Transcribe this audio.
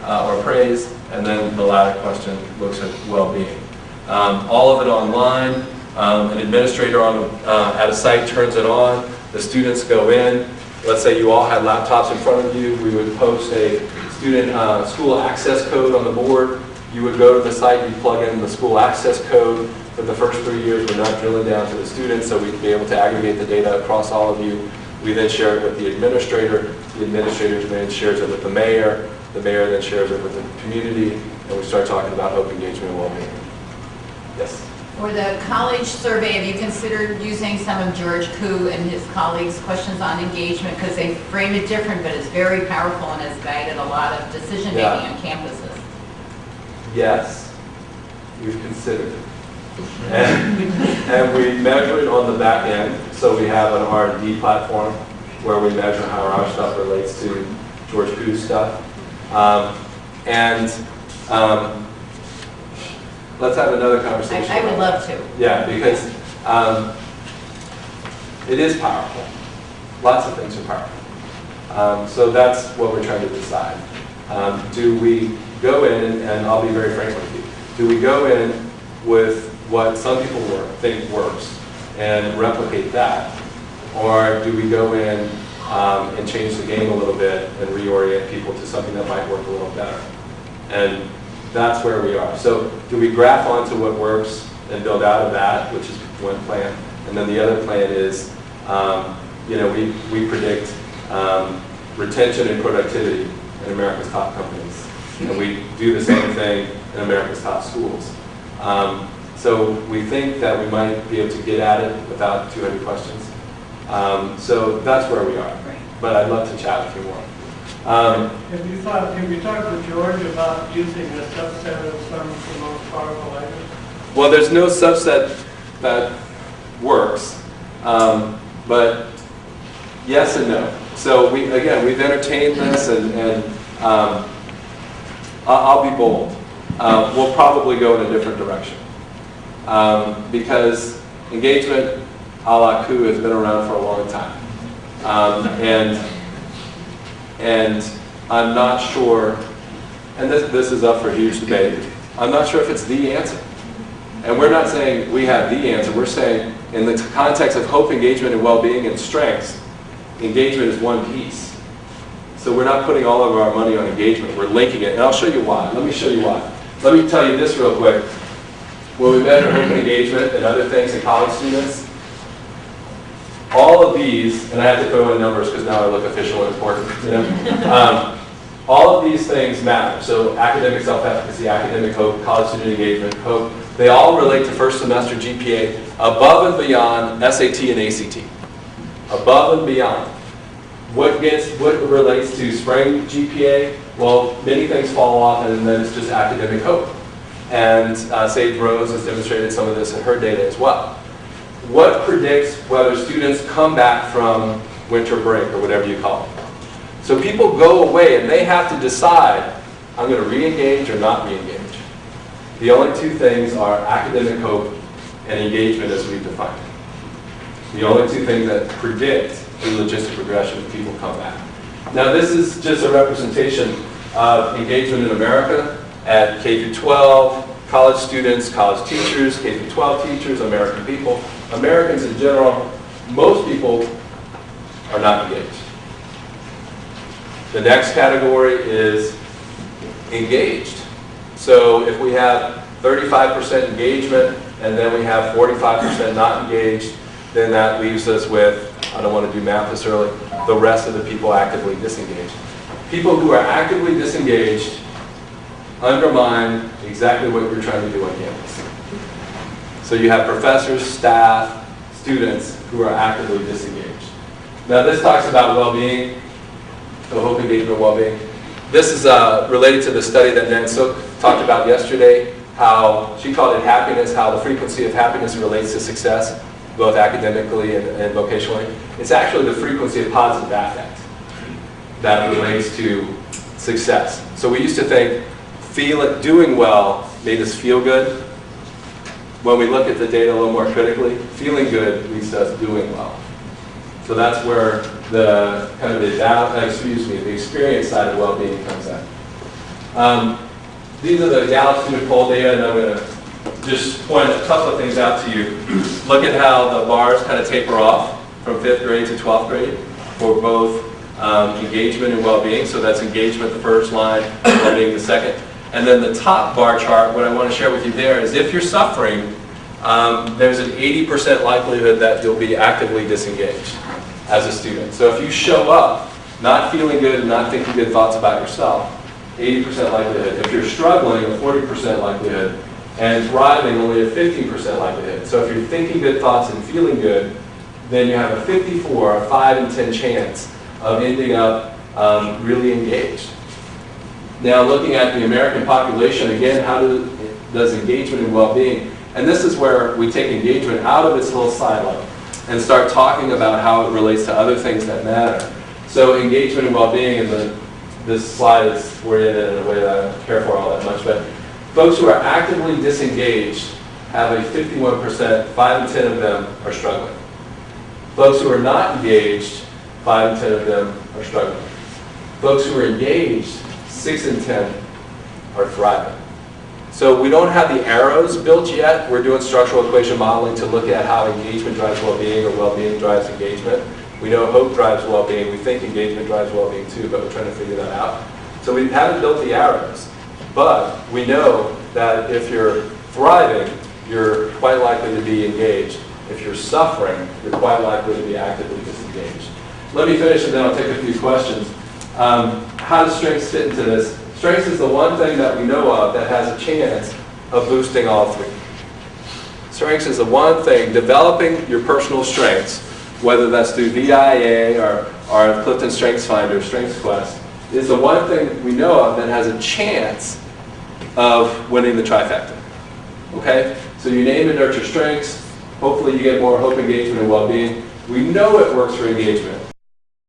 or praise, and then the latter question looks at well-being. All of it online. An administrator at a site turns it on. The students go in. Let's say you all had laptops in front of you. We would post a student school access code on the board. You would go to the site, you plug in the school access code. For the first 3 years, we're not drilling down to the students, so we'd be able to aggregate the data across all of you. We then share it with the administrator then shares it with the mayor then shares it with the community, and we start talking about hope, engagement, and well-being. Yes? For the college survey, have you considered using some of George Koo and his colleagues' questions on engagement? Because they frame it different, but it's very powerful and has guided a lot of decision-making on campuses. Yes, we've considered it. And we measure it on the back end. So we have an R&D platform where we measure how our stuff relates to George Koo's stuff. Let's have another conversation. I would love to. Yeah, because it is powerful. Lots of things are powerful. So that's what we're trying to decide. Do we go in, and I'll be very frank with you, do we go in with what some people think works and replicate that? Or do we go in and change the game a little bit and reorient people to something that might work a little better? And that's where we are. So do we graph onto what works and build out of that, which is one plan, and then the other plan is, we predict retention and productivity in America's top companies, and we do the same thing in America's top schools. So we think that we might be able to get at it without 200 questions. So that's where we are. But I'd love to chat with you more. Have you talked to George about using a subset of some of the most powerful items? Well, there's no subset that works, but yes and no. So we've entertained this, and I'll be bold. We'll probably go in a different direction because engagement a la Koo has been around for a long time, and I'm not sure, and this is up for huge debate, I'm not sure if it's the answer. And we're not saying we have the answer, we're saying in the context of hope, engagement, and well-being and strengths, engagement is one piece. So we're not putting all of our money on engagement, we're linking it, and I'll show you why. Let me show you why. Let me tell you this real quick. When we measure hope and engagement and other things in college students, all of these, and I have to throw in numbers because now I look official and important, all of these things matter. So academic self-efficacy, academic hope, college student engagement, hope, they all relate to first semester GPA above and beyond SAT and ACT. Above and beyond. What relates to spring GPA? Well, many things fall off, and then it's just academic hope. And Sage Rose has demonstrated some of this in her data as well. What predicts whether students come back from winter break or whatever you call it? So people go away and they have to decide, I'm going to re-engage or not re-engage. The only two things are academic hope and engagement as we've defined it. The only two things that predict the logistic regression if people come back. Now this is just a representation of engagement in America at K through 12, college students, college teachers, K through 12 teachers, American people. Americans in general, most people are not engaged. The next category is engaged. So if we have 35% engagement and then we have 45% not engaged, then that leaves us with, I don't want to do math this early, the rest of the people actively disengaged. People who are actively disengaged undermine exactly what you're trying to do on campus. So you have professors, staff, students who are actively disengaged. Now this talks about well-being, so hope, engagement, well-being. This is related to the study that Nan Sook talked about yesterday, how she called it happiness, how the frequency of happiness relates to success, both academically and vocationally. It's actually the frequency of positive affect that relates to success. So we used to think doing well made us feel good. When we look at the data a little more critically, feeling good leads to us doing well. So that's where the kind of the experience side of well-being comes in. These are the Gallup student poll data, and I'm going to just point a couple of things out to you. Look at how the bars kind of taper off from 5th grade to 12th grade for both engagement and well-being. So that's engagement, the first line, well-being, the second. And then the top bar chart, what I want to share with you there is if you're suffering, there's an 80% likelihood that you'll be actively disengaged as a student. So if you show up not feeling good and not thinking good thoughts about yourself, 80% likelihood. If you're struggling, a 40% likelihood. And thriving, only a 15% likelihood. So if you're thinking good thoughts and feeling good, then you have a 54, a 5 in 10 chance of ending up really engaged. Now looking at the American population, again, how does engagement and well-being, and this is where we take engagement out of its little silo and start talking about how it relates to other things that matter. So engagement and well-being, and this slide is oriented in a way that I don't care for all that much, but folks who are actively disengaged have a 51%, 5 in 10 of them are struggling. Folks who are not engaged, 5 in 10 of them are struggling. Folks who are engaged, 6 in 10 are thriving. So we don't have the arrows built yet. We're doing structural equation modeling to look at how engagement drives well-being or well-being drives engagement. We know hope drives well-being. We think engagement drives well-being too, but we're trying to figure that out. So we haven't built the arrows. But we know that if you're thriving, you're quite likely to be engaged. If you're suffering, you're quite likely to be actively disengaged. Let me finish and then I'll take a few questions. How does strengths fit into this? Strengths is the one thing that we know of that has a chance of boosting all three. Strengths is the one thing, developing your personal strengths, whether that's through VIA or Clifton Strengths Finder, Strengths Quest, is the one thing we know of that has a chance of winning the trifecta. Okay? So you name and nurture strengths. Hopefully you get more hope, engagement, and well-being. We know it works for engagement.